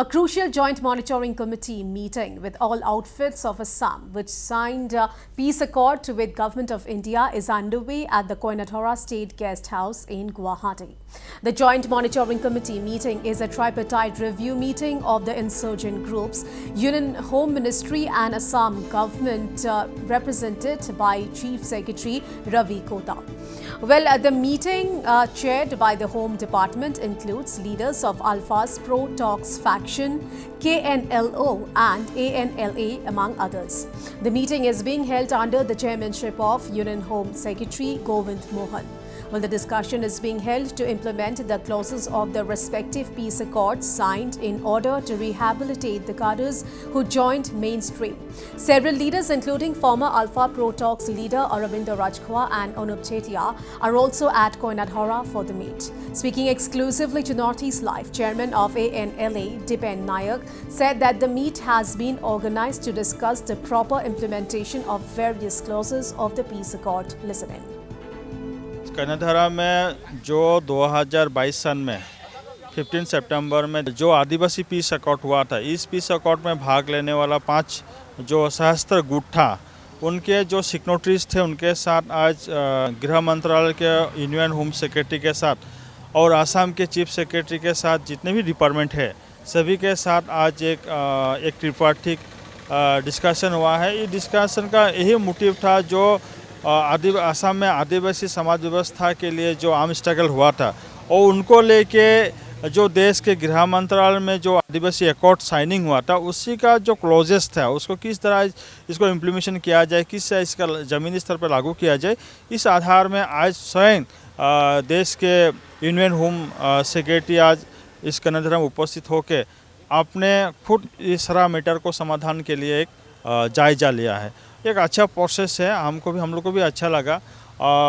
A crucial joint monitoring committee meeting with all outfits of Assam, which signed a peace accord with Government of India, is underway at the Kota State Guest House in Guwahati. The joint monitoring committee meeting is a tripartite review meeting of the insurgent groups, Union Home Ministry and Assam government represented by Chief Secretary Ravi Kota. Well, the meeting chaired by the Home Department includes leaders of ULFA-Pro talks faction, KNLO and ANLA among others. The meeting is being held under the chairmanship of Union Home Secretary Govind Mohan. Well, the discussion is being held to implement the clauses of the respective peace accords signed in order to rehabilitate the cadres who joined mainstream. Several leaders, including former ULFA-Pro talks leader Arabinda Rajkhowa and Anup Chetia, are also at Kota for the meet. Speaking exclusively to Northeast Live, chairman of ANLA, Dipen Nayak, said that the meet has been organized to discuss the proper implementation of various clauses of the peace accord. Listen in. कन्याधारा में जो 2022 सन में 15 सितंबर में जो आदिवासी peace accord हुआ था, इस peace accord में भाग लेने वाला 5 जो सशस्त्र गुट था, उनके जो सिग्नेटरीज थे, उनके साथ आज गृह मंत्रालय के यूनियन होम सेक्रेटरी के साथ और आसाम के चीफ सेक्रेटरी के साथ जितने भी डिपार्टमेंट है, सभी के साथ आज एक त्रिपाक्षिक डिस्कशन हुआ है। ये डिस्कशन का यही मोटिव था जो आसाम में आदिवासी समाज व्यवस्था के लिए जो आर्म स्ट्रगल हुआ था और उनको लेके जो देश के गृह मंत्रालय में जो आदिवासी अकॉर्ड साइनिंग हुआ था, उसी का जो क्लॉजेस था उसको किस तरह इसको इम्प्लीमेंटेशन किया जाए, किस इसका ज़मीनी स्तर पर लागू किया जाए, इस आधार में आज स्वयं देश के यूनियन होम सेक्रेटरी आज इस कन्याधारा में उपस्थित होकर अपने खुद इस सारा मैटर को समाधान के लिए एक जायजा लिया है। एक अच्छा प्रोसेस है, हम लोग को भी अच्छा लगा।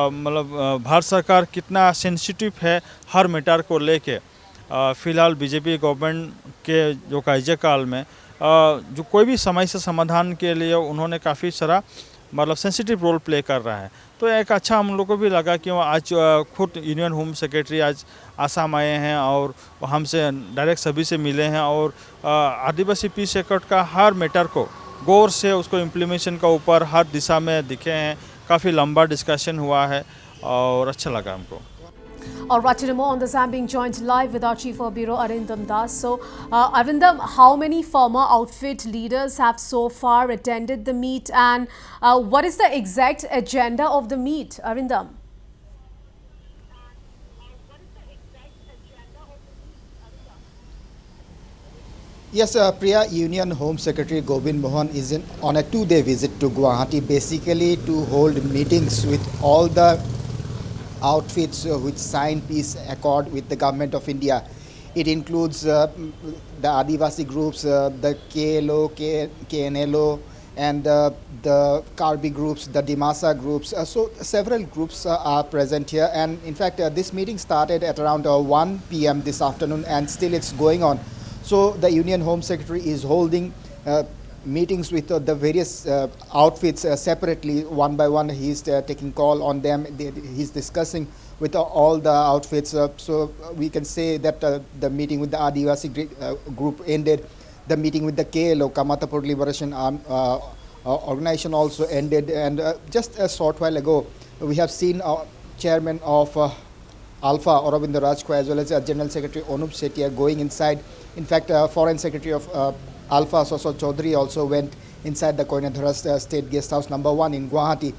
मतलब भारत सरकार कितना सेंसिटिव है हर मैटर को लेके। फ़िलहाल बीजेपी गवर्नमेंट के जो कार्यकाल में जो कोई भी समस्या समाधान के लिए उन्होंने काफ़ी सारा मतलब सेंसिटिव रोल प्ले कर रहा है। तो एक अच्छा हम लोग को भी लगा कि आज खुद यूनियन होम सेक्रेटरी आज आसाम आए हैं और हमसे डायरेक्ट सभी से मिले हैं और आदिवासी पीस एक्ट का हर मैटर को गौर से उसको इम्प्लीमेंटेशन का ऊपर हर दिशा में दिखे हैं। काफ़ी लंबा डिस्कशन हुआ है और अच्छा लगा हमको। All right, to know more on this, I'm being joined live with our Chief of Bureau, Arabinda Das. So, Arabinda, how many former outfit leaders have so far attended the meet and what is the exact agenda of the meet, Arabinda? Yes, Priya, Union Home Secretary Govind Mohan is on a 2-day visit to Guwahati, basically to hold meetings with all the outfits which signed peace accord with the Government of India. It includes the Adivasi groups, the KNLO, KNLO, and the Karbi groups, the Dimasa groups. So several groups are present here, and in fact this meeting started at around 1 p.m. this afternoon and still it's going on. So the Union Home Secretary is holding meetings with the various outfits separately, one by one. He's taking call on them. He's discussing with all the outfits. So we can say that the meeting with the Adivasi group ended. The meeting with the KNLO, Kamatapur Liberation Organization, also ended. And just a short while ago, we have seen chairman of Alpha, Arabinda Rajkhowa, as well as General Secretary Anup Chetia going inside. In fact, Foreign Secretary of Alpha, Secy Chaudhary, also went inside the Kota State Guest House number 1 in Guwahati.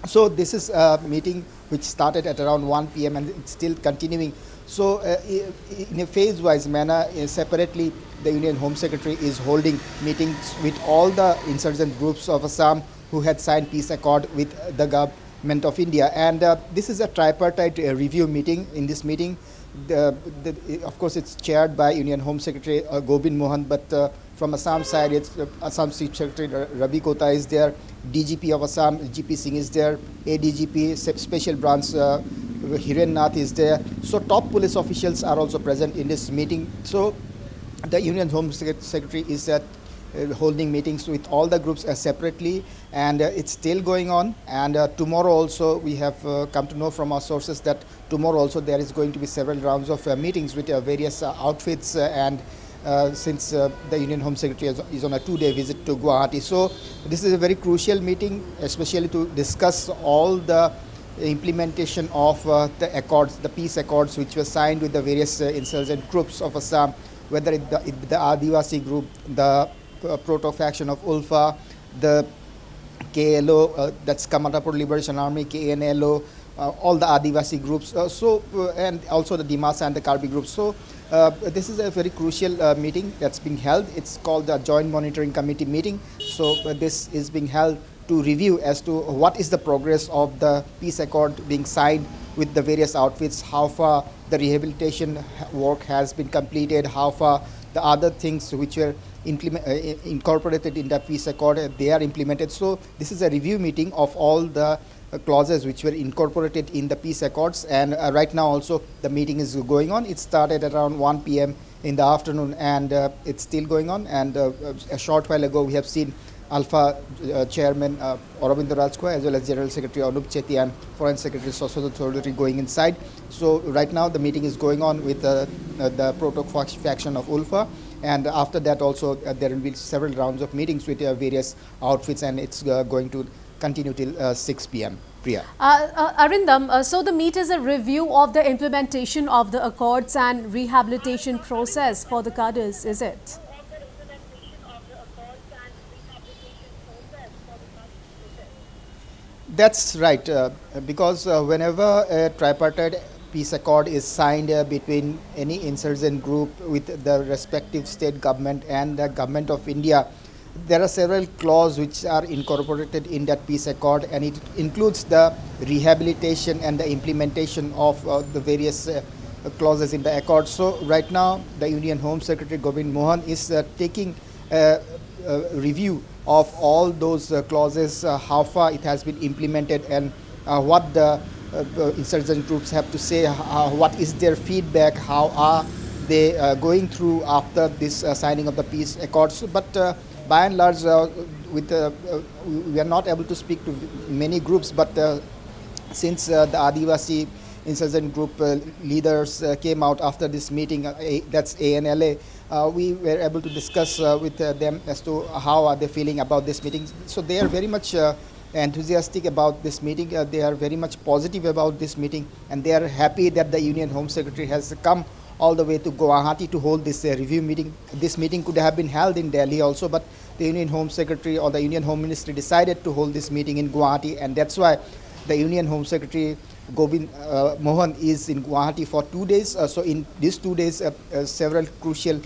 So this is a meeting which started at around 1 p.m. and it's still continuing. So in a phase-wise manner, separately, the Union Home Secretary is holding meetings with all the insurgent groups of Assam who had signed peace accord with the Government of India. And this is a tripartite review meeting. In this meeting, of course, it's chaired by Union Home Secretary Govind Mohan, but from Assam side, it's Assam Chief Secretary Ravi Kota is there, DGP of Assam, GP Singh is there, ADGP, Special Branch Hiren Nath is there. So top police officials are also present in this meeting. So the Union Home Secretary is holding meetings with all the groups separately, and it's still going on. And tomorrow also we have come to know from our sources that tomorrow also there is going to be several rounds of meetings with various outfits and since the Union Home Secretary is on a 2-day visit to Guwahati. So this is a very crucial meeting, especially to discuss all the implementation of the accords, the peace accords which were signed with the various insurgent groups of Assam, whether the Adivasi group, the proto faction of ULFA, the KNLO, that's Kamatapur Liberation Army, KNLO, all the Adivasi groups, and also the Dimasa and the Karbi groups. So this is a very crucial meeting that's being held. It's called the Joint Monitoring Committee meeting. So this is being held to review as to what is the progress of the peace accord being signed with the various outfits, how far the rehabilitation work has been completed, how far the other things which were incorporated in the peace accord, they are implemented. So this is a review meeting of all the clauses which were incorporated in the peace accords, and right now also the meeting is going on. It started around 1 p.m. in the afternoon, and it's still going on. And a short while ago we have seen ALFA Chairman Arabinda Rajkhowa as well as General Secretary Anup, Chetia and Foreign Secretary Secy Govind going inside. So right now the meeting is going on with the proto faction of ULFA, and after that also there will be several rounds of meetings with various outfits, and it's going to continue till 6 p.m. Priya. Arindam, so the meet is a review of the implementation of the accords and rehabilitation process for the cadres, is it? That's right, because whenever a tripartite peace accord is signed between any insurgent group with the respective state government and the government of India, there are several clauses which are incorporated in that peace accord, and it includes the rehabilitation and the implementation of the various clauses in the accord. So right now the Union Home Secretary Govind Mohan is taking a review of all those clauses, how far it has been implemented, and what the insurgent groups have to say, what is their feedback, how are they going through after this signing of the peace accords. But by and large, we are not able to speak to many groups, but since the Adivasi insurgent group leaders came out after this meeting, that's ANLA, we were able to discuss with them as to how are they feeling about this meeting. So they are very much enthusiastic about this meeting. They are very much positive about this meeting, and they are happy that the Union Home Secretary has come all the way to Guwahati to hold this review meeting. This meeting could have been held in Delhi also, but the Union Home Secretary or the Union Home Ministry decided to hold this meeting in Guwahati, and that's why the Union Home Secretary Govind Mohan is in Guwahati for 2 days. So in these 2 days, several crucial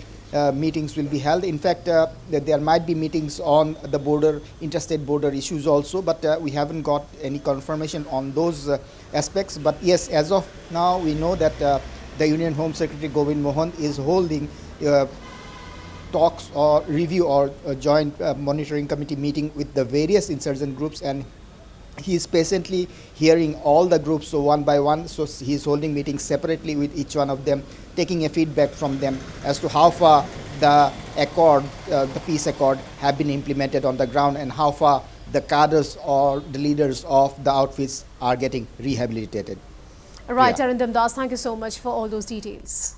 meetings will be held. In fact, there might be meetings on the border, interstate border issues also, but we haven't got any confirmation on those aspects. But yes, as of now, we know that the Union Home Secretary Govind Mohan is holding talks or review or a joint monitoring committee meeting with the various insurgent groups, and he is patiently hearing all the groups one by one. So he is holding meetings separately with each one of them, taking a feedback from them as to how far the accord, the peace accord, have been implemented on the ground, and how far the cadres or the leaders of the outfits are getting rehabilitated. Right, Yeah. Arindam Das, thank you so much for all those details.